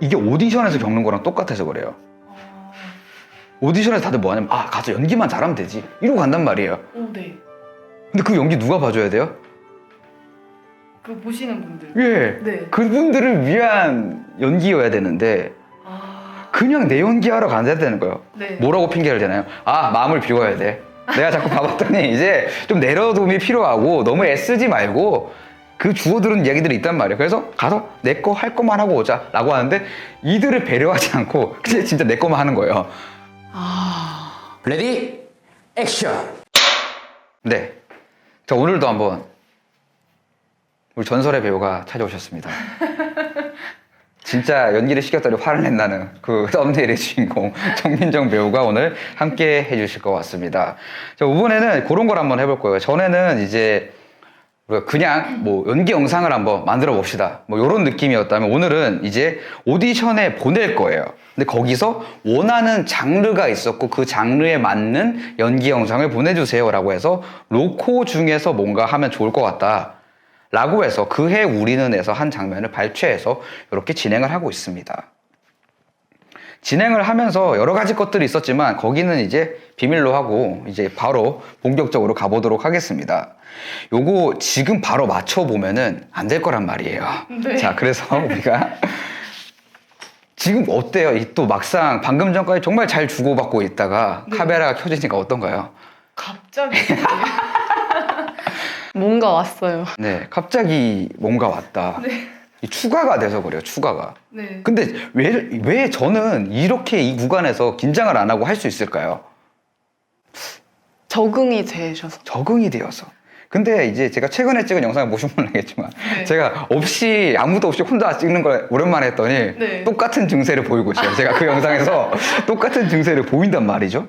이게 오디션에서 겪는 거랑 똑같아서 그래요. 오디션에서 다들 뭐 하냐면 가서 연기만 잘하면 되지 이러고 간단 말이에요. 네. 근데 그 연기 누가 봐줘야 돼요? 그 보시는 분들. 예. 네. 그분들을 위한 연기여야 되는데 그냥 내 연기하러 가야 되는 거예요. 네. 뭐라고 핑계를 대나요? 마음을 비워야 돼. 내가 자꾸 봐봤더니 이제 좀 내려놓음이 필요하고 너무 애쓰지 말고 그 주워들은 이야기들이 있단 말이에요. 그래서 가서 내 거 할 것만 하고 오자 라고 하는데 이들을 배려하지 않고 그냥 진짜 내 것만 하는 거예요. 레디 액션. 네. 자, 오늘도 한번 우리 전설의 배우가 찾아오셨습니다. 진짜 연기를 시켰더니 화를 낸다는 그 썸네일의 주인공 정민정 배우가 오늘 함께 해주실 것 같습니다. 자, 이번에는 그런 걸 한번 해볼 거예요. 전에는 이제 우리가 그냥 뭐 연기 영상을 한번 만들어 봅시다. 뭐 이런 느낌이었다면 오늘은 이제 오디션에 보낼 거예요. 근데 거기서 원하는 장르가 있었고 그 장르에 맞는 연기 영상을 보내주세요라고 해서 로코 중에서 뭔가 하면 좋을 것 같다. 라고 해서 그해 우리는 에서 한 장면을 발췌해서 이렇게 진행을 하고 있습니다. 진행을 하면서 여러 가지 것들이 있었지만 거기는 이제 비밀로 하고 이제 바로 본격적으로 가보도록 하겠습니다. 요거 지금 바로 맞춰보면은 안 될 거란 말이에요. 네. 자, 그래서 우리가 지금 어때요? 또 막상 방금 전까지 정말 잘 주고받고 있다가 네. 카메라가 켜지니까 어떤가요? 갑자기 뭔가 왔어요. 네, 갑자기 뭔가 왔다. 네. 이 추가가 돼서 그래요, 추가가. 네. 근데 왜 저는 이렇게 이 구간에서 긴장을 안 하고 할 수 있을까요? 적응이 되셔서. 적응이 되어서. 근데 이제 제가 최근에 찍은 영상을 보시면 알겠지만 네. 제가 아무도 없이 혼자 찍는 걸 오랜만에 했더니 네. 똑같은 증세를 보이고 있어요. 제가 그 영상에서 똑같은 증세를 보인단 말이죠.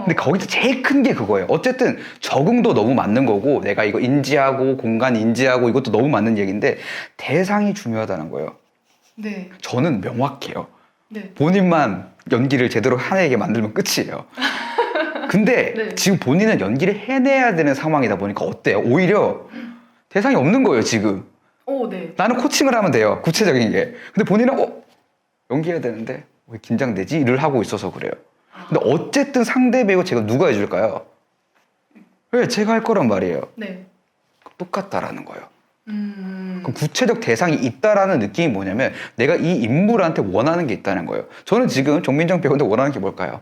근데 거기서 제일 큰 게 그거예요. 어쨌든 적응도 너무 맞는 거고 내가 이거 인지하고 공간 인지하고 이것도 너무 맞는 얘기인데 대상이 중요하다는 거예요. 네. 저는 명확해요. 네. 본인만 연기를 제대로 하게 만들면 끝이에요. 근데 네. 지금 본인은 연기를 해내야 되는 상황이다 보니까 어때요? 오히려 대상이 없는 거예요, 지금. 오, 네. 나는 코칭을 하면 돼요, 구체적인 게. 근데 본인은 연기해야 되는데 왜 긴장되지?를 하고 있어서 그래요. 근데 어쨌든 상대 배우 제가 누가 해줄까요? 왜? 제가 할 거란 말이에요. 네. 똑같다라는 거예요. 그럼 구체적 대상이 있다라는 느낌이 뭐냐면 내가 이 인물한테 원하는 게 있다는 거예요. 저는 지금 정민정 배우한테 원하는 게 뭘까요?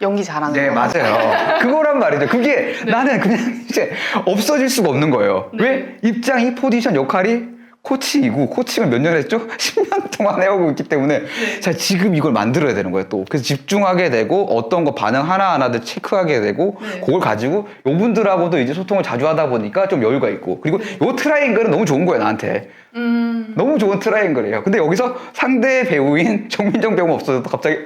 연기 잘하는 네, 거. 맞아요. 그거란 말이죠. 그게 나는 그냥 이제 없어질 수가 없는 거예요. 네. 왜? 입장이 포지션 역할이 코치이고 코칭을 몇 년 했죠? 10년 동안 해오고 있기 때문에 네. 자, 지금 이걸 만들어야 되는 거예요. 또 그래서 집중하게 되고 어떤 거 반응 하나하나들 체크하게 되고 네. 그걸 가지고 요분들하고도 이제 소통을 자주 하다 보니까 좀 여유가 있고 그리고 네. 요 트라이앵글은 너무 좋은 거예요, 나한테. 너무 좋은 트라이앵글이에요. 근데 여기서 상대 배우인 정민정 배우가 없어져도 갑자기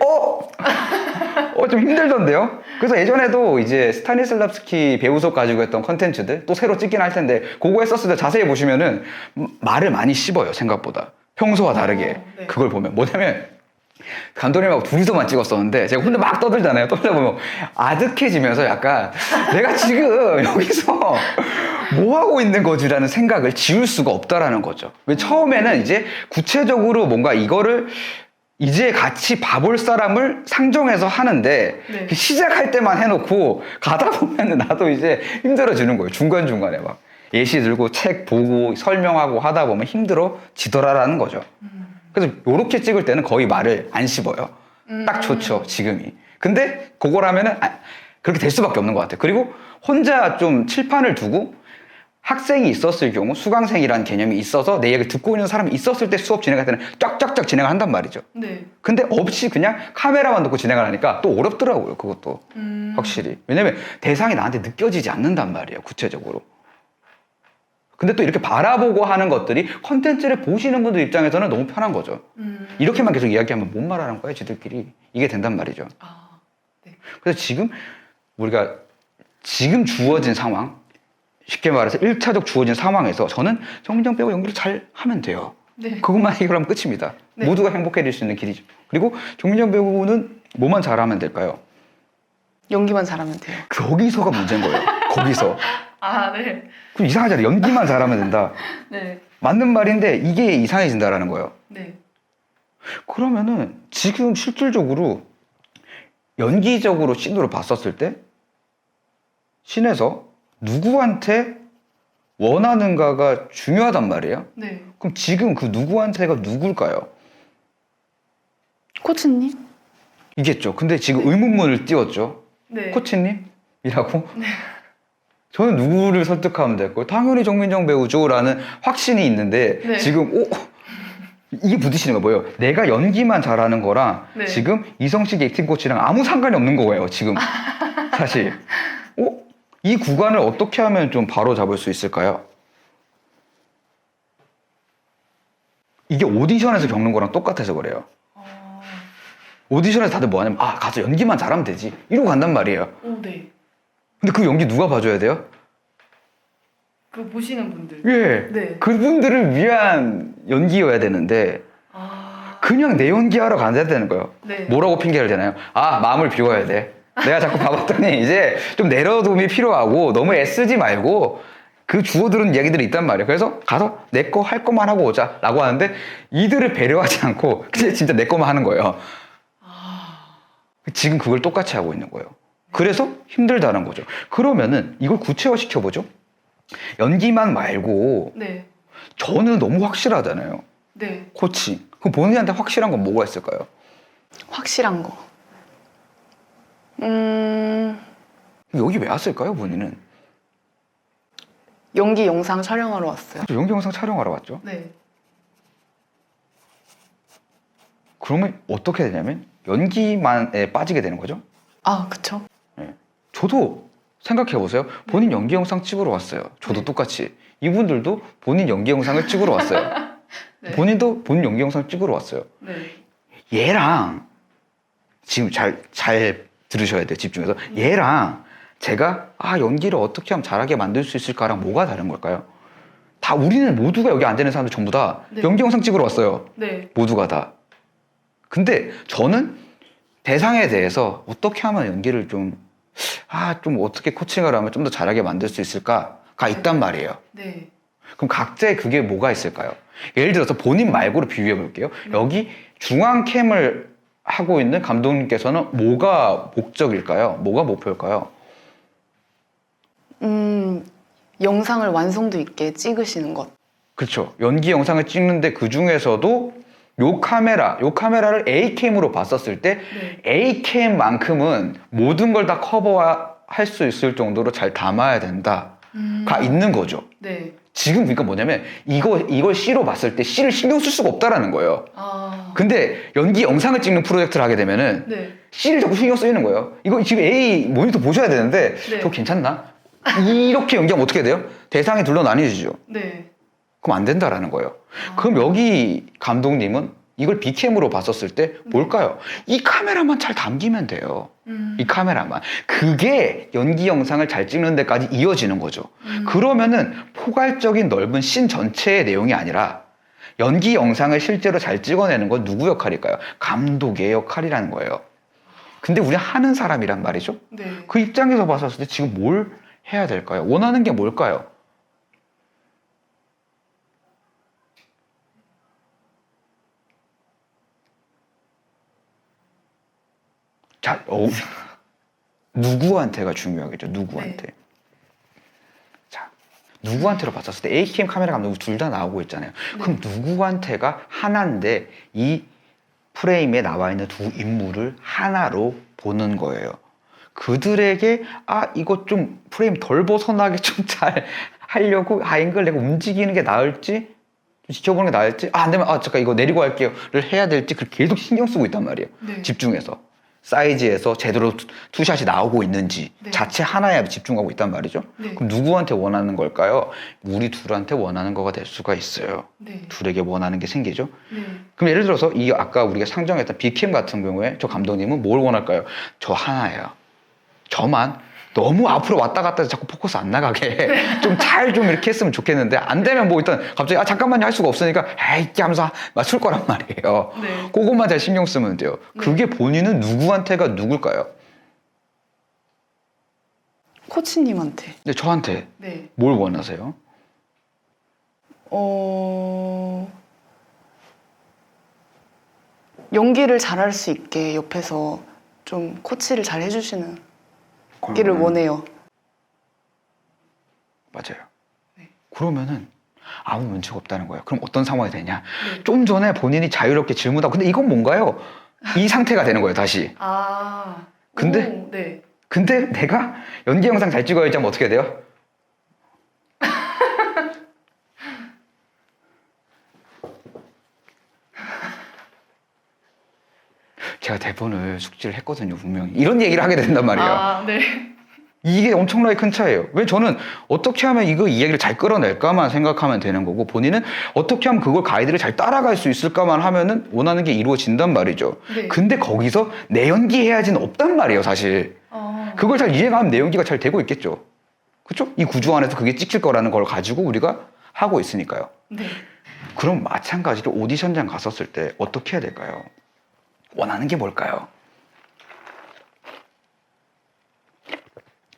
좀 힘들던데요? 그래서 예전에도 이제 스타니슬랍스키 배우 수업 가지고 했던 컨텐츠들 또 새로 찍긴 할 텐데 그거 했었을 때 자세히 보시면은 말을 많이 씹어요, 생각보다. 평소와 다르게. 네. 그걸 보면. 뭐냐면 감독님하고 둘이서만 찍었었는데 제가 혼자 막 떠들잖아요. 떠들다 보면 아득해지면서 약간 내가 지금 여기서 뭐 하고 있는 거지라는 생각을 지울 수가 없다라는 거죠. 왜 처음에는 이제 구체적으로 뭔가 이거를 이제 같이 봐볼 사람을 상정해서 하는데 네. 시작할 때만 해놓고 가다 보면 나도 이제 힘들어지는 거예요. 중간중간에 막 예시 들고 책 보고 설명하고 하다 보면 힘들어지더라라는 거죠. 그래서 이렇게 찍을 때는 거의 말을 안 씹어요. 딱 좋죠, 지금이. 근데 그거라면은 그렇게 될 수밖에 없는 것 같아요. 그리고 혼자 좀 칠판을 두고 학생이 있었을 경우 수강생이라는 개념이 있어서 내 얘기를 듣고 있는 사람이 있었을 때 수업 진행할 때는 쫙쫙쫙 진행을 한단 말이죠. 네. 근데 없이 그냥 카메라만 놓고 진행을 하니까 또 어렵더라고요, 그것도. 확실히. 왜냐면 대상이 나한테 느껴지지 않는단 말이에요, 구체적으로. 근데 또 이렇게 바라보고 하는 것들이 컨텐츠를 보시는 분들 입장에서는 너무 편한 거죠. 이렇게만 계속 이야기하면 뭔 말하는 거야, 지들끼리. 이게 된단 말이죠. 네. 그래서 우리가 지금 주어진 상황, 쉽게 말해서 1차적 주어진 상황에서 저는 정민정 배우 연기를 잘 하면 돼요. 네. 그것만 해결하면 끝입니다. 네. 모두가 행복해질 수 있는 길이죠. 그리고 정민정 배우는 뭐만 잘하면 될까요? 연기만 잘하면 돼요. 거기서가 문제인 거예요. 거기서. 네. 그럼 이상하잖아요. 연기만 잘하면 된다. 네. 맞는 말인데 이게 이상해진다라는 거예요. 네. 그러면은 지금 실질적으로 연기적으로 씬으로 봤었을 때 씬에서 누구한테 원하는가가 중요하단 말이에요. 네. 그럼 지금 그 누구한테가 누굴까요? 코치님? 이겠죠. 근데 지금 네. 의문문을 띄웠죠. 네. 코치님이라고? 저는 누구를 설득하면 될까요? 당연히 정민정 배우죠라는 확신이 있는데 네. 지금 이게 부딪히는 거 뭐예요? 내가 연기만 잘하는 거랑 네. 지금 이성식 액팅 코치랑 아무 상관이 없는 거예요. 지금 사실. 이 구간을 어떻게 하면 좀 바로 잡을 수 있을까요? 이게 오디션에서 겪는 거랑 똑같아서 그래요. 오디션에서 다들 뭐 하냐면 가서 연기만 잘하면 되지 이러고 간단 말이에요. 오, 네. 근데 그 연기 누가 봐줘야 돼요? 그 보시는 분들. 예. 네. 그분들을 위한 연기여야 되는데 그냥 내 연기하러 가야 되는 거예요. 네. 뭐라고 핑계를 대나요? 마음을 비워야 돼. 내가 자꾸 봐봤더니 이제 좀 내려놓음이 필요하고 너무 애쓰지 말고 그 주워들은 이야기들이 있단 말이에요. 그래서 가서 내 거 할 것만 하고 오자 라고 하는데 이들을 배려하지 않고 그냥 진짜 내 것만 하는 거예요. 지금 그걸 똑같이 하고 있는 거예요. 그래서 힘들다는 거죠. 그러면은 이걸 구체화시켜보죠. 연기만 말고 네. 저는 너무 확실하잖아요. 네. 코칭. 그럼 본인한테 확실한 건 뭐가 있을까요? 확실한 거. 여기 왜 왔을까요, 본인은? 연기 영상 촬영하러 왔어요. 연기 영상 촬영하러 왔죠. 네. 그러면 어떻게 되냐면 연기만에 빠지게 되는 거죠. 그쵸. 저도 생각해보세요. 본인 연기 영상 찍으러 왔어요. 저도 네. 똑같이. 이분들도 본인 연기 영상을 찍으러 왔어요. 네. 본인도 본인 연기 영상 찍으러 왔어요. 네. 얘랑 지금 잘 들으셔야 돼요. 집중해서. 얘랑 제가 연기를 어떻게 하면 잘하게 만들 수 있을까랑 뭐가 다른 걸까요? 다 우리는 모두가 여기 앉아 있는 사람들 전부 다 네. 연기 영상 찍으러 왔어요. 네. 모두가 다. 근데 저는 대상에 대해서 어떻게 하면 연기를 좀 어떻게 코칭을 하면 좀 더 잘하게 만들 수 있을까가 있단 말이에요. 네. 그럼 각자의 그게 뭐가 있을까요? 예를 들어서 본인 말고를 비유해 볼게요. 여기 중앙캠을 하고 있는 감독님께서는 뭐가 목적일까요? 뭐가 목표일까요? 영상을 완성도 있게 찍으시는 것. 그렇죠. 연기 영상을 찍는데 그 중에서도 요 카메라를 A캠으로 봤었을 때 네. A캠만큼은 모든 걸 다 커버할 수 있을 정도로 잘 담아야 된다가 있는 거죠. 네. 지금 그러니까 뭐냐면 이걸 C로 봤을 때 C를 신경 쓸 수가 없다라는 거예요. 근데 연기 영상을 찍는 프로젝트를 하게 되면은 네. C를 자꾸 신경 쓰이는 거예요. 이거 지금 A 모니터 보셔야 되는데 네. 저 괜찮나? 이렇게 연기하면 어떻게 돼요? 대상이 둘로 나뉘어지죠. 네. 그럼 안 된다라는 거예요. 그럼 여기 감독님은 이걸 B캠으로 봤었을 때 뭘까요? 이 카메라만 잘 담기면 돼요. 이 카메라만. 그게 연기 영상을 잘 찍는 데까지 이어지는 거죠. 그러면은 포괄적인 넓은 씬 전체의 내용이 아니라 연기 영상을 실제로 잘 찍어내는 건 누구 역할일까요? 감독의 역할이라는 거예요. 근데 우리 하는 사람이란 말이죠. 네. 그 입장에서 봤었을 때 지금 뭘 해야 될까요? 원하는 게 뭘까요? 자, 누구한테가 중요하겠죠. 누구한테. 네. 자, 누구한테로 봤었을 때 AKM 카메라 감독이 둘 다 나오고 있잖아요. 그럼 누구한테가 하나인데 이 프레임에 나와 있는 두 인물을 하나로 보는 거예요. 그들에게 이거 좀 프레임 덜 벗어나게 좀 잘 하려고 앵글 내가 움직이는 게 나을지 좀 지켜보는 게 나을지 안 되면 잠깐 이거 내리고 할게요를 해야 될지 그걸 계속 신경 쓰고 있단 말이에요. 네. 집중해서 사이즈에서 제대로 투샷이 나오고 있는지 네. 자체 하나에 집중하고 있단 말이죠. 네. 그럼 누구한테 원하는 걸까요? 우리 둘한테 원하는 거가 될 수가 있어요. 네. 둘에게 원하는 게 생기죠. 네. 그럼 예를 들어서 이 아까 우리가 상정했던 B캠 같은 경우에 저 감독님은 뭘 원할까요? 저 하나예요. 저만 너무 앞으로 왔다 갔다 해서 자꾸 포커스 안 나가게 좀 잘 좀 이렇게 했으면 좋겠는데 안 되면 뭐 일단 갑자기 잠깐만요 할 수가 없으니까 에이 하면서 맞출 거란 말이에요. 네. 그것만 잘 신경 쓰면 돼요. 네. 그게 본인은 누구한테가 누굴까요? 코치님한테. 근데 저한테 네. 뭘 원하세요? 연기를 잘할 수 있게 옆에서 좀 코치를 잘 해주시는 기를 원해요. 맞아요. 네. 그러면은 아무 문제가 없다는 거예요. 그럼 어떤 상황이 되냐? 네. 좀 전에 본인이 자유롭게 질문하고 근데 이건 뭔가요? 이 상태가 되는 거예요, 다시. 아. 근데? 오, 네. 근데 내가 연기 영상 잘 찍어야지 하면 어떻게 돼요? 제가 대본을 숙지를 했거든요, 분명히. 이런 얘기를 하게 된단 말이에요. 아, 네. 이게 엄청나게 큰 차이예요. 왜 저는 어떻게 하면 이거 이야기를 잘 끌어낼까만 생각하면 되는 거고 본인은 어떻게 하면 그걸 가이드를 잘 따라갈 수 있을까만 하면은 원하는 게 이루어진단 말이죠. 네. 근데 거기서 내 연기해야지는 없단 말이에요, 사실. 그걸 잘 이해하면 내 연기가 잘 되고 있겠죠. 그렇죠? 이 구조 안에서 그게 찍힐 거라는 걸 가지고 우리가 하고 있으니까요. 네. 그럼 마찬가지로 오디션장 갔었을 때 어떻게 해야 될까요? 원하는 게 뭘까요?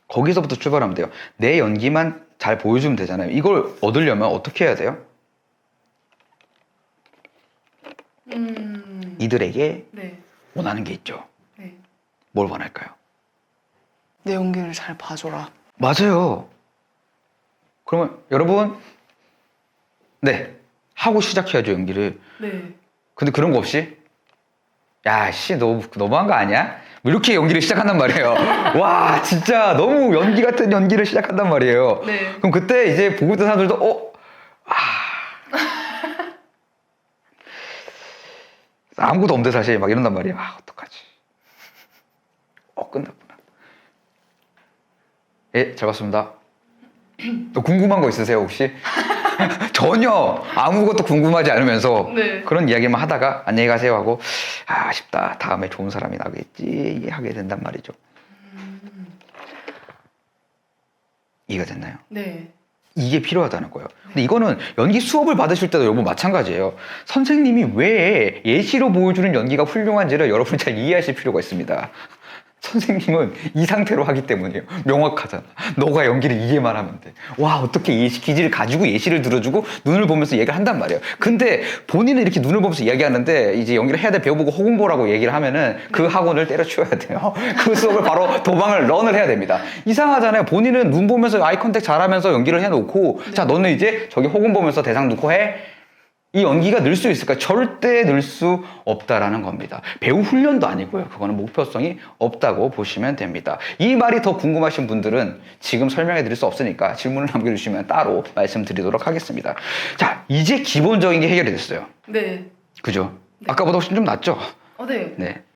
거기서부터 출발하면 돼요. 내 연기만 잘 보여주면 되잖아요. 이걸 얻으려면 어떻게 해야 돼요? 이들에게 네. 원하는 게 있죠. 네. 뭘 원할까요? 내 연기를 잘 봐줘라. 맞아요. 그러면 여러분, 네, 하고 시작해야죠, 연기를. 네. 근데 그런 거 없이 야, 씨, 너무한 거 아니야? 뭐 이렇게 연기를 시작한단 말이에요. 와, 진짜 너무 연기 같은 연기를 시작한단 말이에요. 네. 그럼 그때 이제 보고 있던 사람들도 아무것도 없는데 사실 막 이런단 말이에요. 아, 어떡하지? 끝났구나. 예, 잘 봤습니다. 또 궁금한 거 있으세요, 혹시? 전혀 아무것도 궁금하지 않으면서 네. 그런 이야기만 하다가 안녕히 가세요 하고 아쉽다 다음에 좋은 사람이 나겠지 하게 된단 말이죠. 이해가 됐나요? 네. 이게 필요하다는 거예요. 근데 이거는 연기 수업을 받으실 때도 여러분 마찬가지예요. 선생님이 왜 예시로 보여주는 연기가 훌륭한지를 여러분이 잘 이해하실 필요가 있습니다. 선생님은 이 상태로 하기 때문이에요. 명확하잖아. 너가 연기를 이해만 하면 돼. 와, 어떻게 예시 기질을 가지고 예시를 들어주고 눈을 보면서 얘기를 한단 말이에요. 근데 본인은 이렇게 눈을 보면서 이야기하는데 이제 연기를 해야 돼 배워보고 허공보라고 얘기를 하면은 그 학원을 때려치워야 돼요. 그 수업을 바로 런을 해야 됩니다. 이상하잖아요. 본인은 눈 보면서 아이 컨택 잘하면서 연기를 해놓고 자, 너는 이제 저기 허공 보면서 대상 놓고 해. 이 연기가 늘 수 있을까? 절대 늘 수 없다라는 겁니다. 배우 훈련도 아니고요. 그거는 목표성이 없다고 보시면 됩니다. 이 말이 더 궁금하신 분들은 지금 설명해 드릴 수 없으니까 질문을 남겨주시면 따로 말씀드리도록 하겠습니다. 자, 이제 기본적인 게 해결이 됐어요. 네. 그죠? 아까보다 훨씬 좀 낫죠? 네. 네.